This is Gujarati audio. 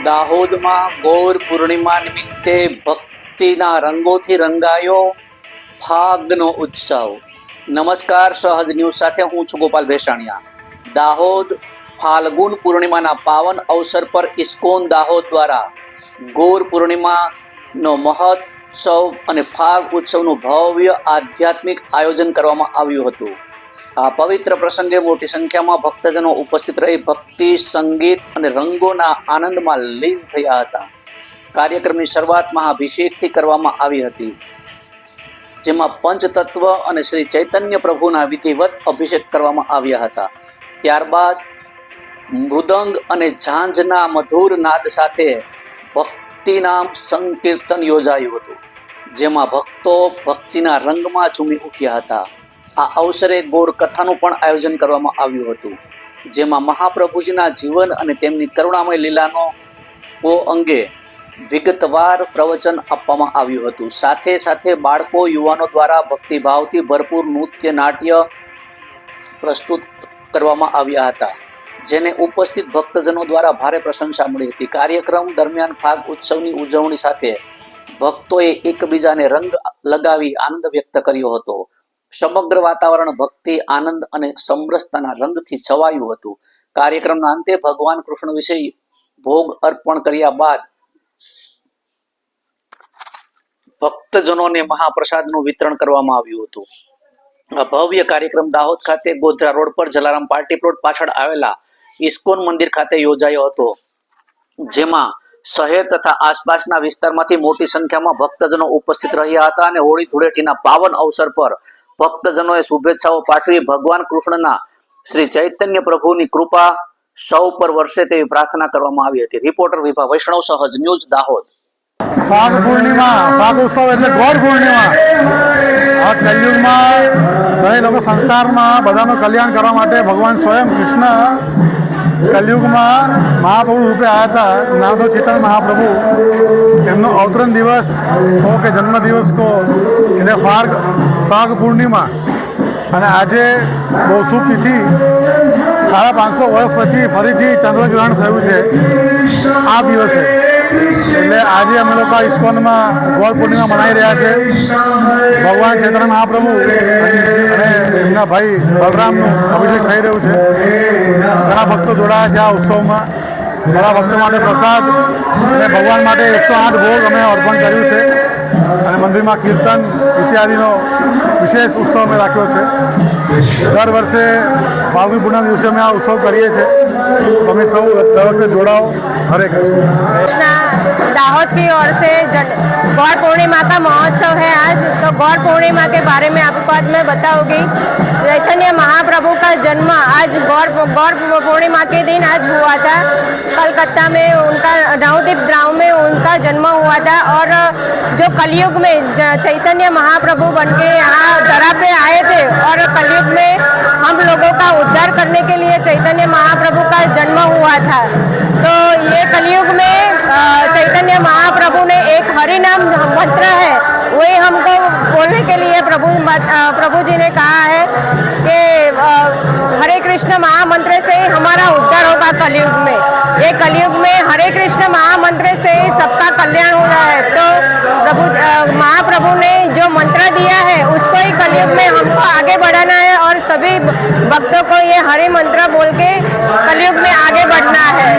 દાહોદમાં ગૌર પૂર્ણિમા નિમિત્તે ભક્તિના રંગોથી રંગાયો ફાગનો ઉત્સવ. નમસ્કાર, સહજ ન્યૂઝ સાથે હું છું ગોપાલ ભેસાણિયા. દાહોદ ફાલ્ગુન પૂર્ણિમાના પાવન અવસર પર ઇસ્કોન દાહોદ દ્વારા ગૌર પૂર્ણિમાનો મહોત્સવ અને ફાગ ઉત્સવનું ભવ્ય આધ્યાત્મિક આયોજન કરવામાં આવ્યું હતું. આ પવિત્ર પ્રસંગે મોટી સંખ્યામાં ભક્તજનો ઉપસ્થિત રહી ભક્તિ, સંગીત અને રંગોના આનંદમાં લીન થયા હતા. કાર્યક્રમની શરૂઆત મહાભિષેકથી કરવામાં આવી હતી, જેમાં પંચતત્વ અને શ્રી ચૈતન્ય પ્રભુના વિધિવત અભિષેક કરવામાં આવ્યા હતા. ત્યારબાદ મૃદંગ અને ઝાંઝના મધુર નાદ સાથે ભક્તિનામ સંકીર્તન યોજાયું હતું, જેમાં ભક્તો ભક્તિના રંગમાં ઝૂમી ઉઠ્યા હતા. આ અવસરે ગૌર કથાનું પણ આયોજન કરવામાં આવ્યું હતું, જેમાં મહાપ્રભુજીના જીવન અને તેમની કરુણામય લીલાનો અંગે વિગતવાર પ્રવચન આપવામાં આવ્યું હતું. સાથે સાથે બાળકો, યુવાનો દ્વારા ભક્તિભાવથી ભરપૂર નૃત્ય, નાટ્ય પ્રસ્તુત કરવામાં આવ્યા હતા, જેને ઉપસ્થિત ભક્તજનો દ્વારા ભારે પ્રશંસા મળી હતી. કાર્યક્રમ દરમિયાન ફાગ ઉત્સવની ઉજવણી સાથે ભક્તોએ એકબીજાને રંગ લગાવી આનંદ વ્યક્ત કર્યો હતો. સમગ્ર વાતાવરણ ભક્તિ, આનંદ અને સમરસતાના રંગથી છવાયું હતું. કાર્યક્રમના અંતે ભગવાન કૃષ્ણ વિશે ભોગ અર્પણ કર્યા બાદ ભક્તજનોને મહાપ્રસાદનું વિતરણ કરવામાં આવ્યું હતું. આ ભવ્ય કાર્યક્રમ દાહોદ ખાતે ગોધરા રોડ પર જલારામ પાર્ટી પ્લોટ પાછળ આવેલા ઇસ્કોન મંદિર ખાતે યોજાયો હતો, જેમાં શહેર તથા આસપાસના વિસ્તારમાંથી મોટી સંખ્યામાં ભક્તજનો ઉપસ્થિત રહ્યા હતા અને હોળી ધૂળેટીના પાવન અવસર પર ભક્તજનોએ શુભેચ્છાઓ પાઠવી ભગવાન કૃષ્ણના શ્રી ચૈતન્ય પ્રભુની કૃપા સૌ પર વર્ષે તેવી પ્રાર્થના કરવામાં આવી હતી. રિપોર્ટર વિભા વૈષ્ણવ, સહજ ન્યૂઝ, દાહોદ. ફાગ પૂર્ણિમા, ફાગ ઉત્સવ એટલે ગૌર પૂર્ણિમા. આ કલયુગમાં દરેક લોકો સંસારમાં બધાનું કલ્યાણ કરવા માટે ભગવાન સ્વયં કૃષ્ણ કલયુગમાં મહાપ્રભુ રૂપે આવ્યા હતા. નામ તો ચેતન મહાપ્રભુ. એમનો અવતરણ દિવસ કહો કે જન્મ દિવસ કહો એટલે ફાગ પૂર્ણિમા. અને આજે બહુ શુભ તિથિ, 550 વર્ષ પછી ફરીથી ચંદ્રગ્રહણ થયું છે આ દિવસે. એટલે આજે અમે લોકો ઇસ્કોનમાં ગૌર પૂર્ણિમા મનાવી રહ્યા છે. ભગવાન ચૈતન્ય મહાપ્રભુ અને એમના ભાઈ બલરામનું અભિષેક થઈ રહ્યું છે. ઘણા ભક્તો જોડાયા છે આ ઉત્સવમાં. ઘણા ભક્તો માટે પ્રસાદ અને ભગવાન માટે 108 ભોગ અમે અર્પણ કર્યું છે અને મંદિરમાં કીર્તન ઇત્યાદિનો વિશેષ ઉત્સવ અમે રાખ્યો છે. દર વર્ષે ફાલ્ગુન પૂર્ણિમા દિવસે અમે આ ઉત્સવ કરીએ છીએ. તમે સૌ દર વખતે જોડાઓ. हरे कृष्ण. दाहोद की ओर से गौर पूर्णिमा का महोत्सव है आज. तो गौर पूर्णिमा के बारे में आपको आज मैं बताऊंगी. चैतन्य महाप्रभु का जन्म आज गौर पूर्णिमा के दिन आज हुआ था. कलकत्ता में उनका नवदीप गांव में उनका जन्म हुआ था. और जो कलयुग में चैतन्य महाप्रभु बनके यहाँ धरा पे आए थे और कलयुग में हम लोगों का उद्धार करने के लिए चैतन्य महाप्रभु का जन्म हुआ था. तो ये कलयुग में चैतन्य महाप्रभु ने एक हरि नाम मंत्र है, वही हमको बोलने के लिए प्रभु जी ने कहा है कि हरे कृष्ण महामंत्र से ही हमारा उद्धार होगा कलयुग में. ये कलयुग में हरे कृष्ण महामंत्र से ही सबका कल्याण हो रहा है. तो महाप्रभु ने जो मंत्र दिया है उसको ही कलयुग में हमको आगे बढ़ाना है और सभी भक्तों को ये हरि मंत्र बोल के कलयुग में आगे बढ़ना है.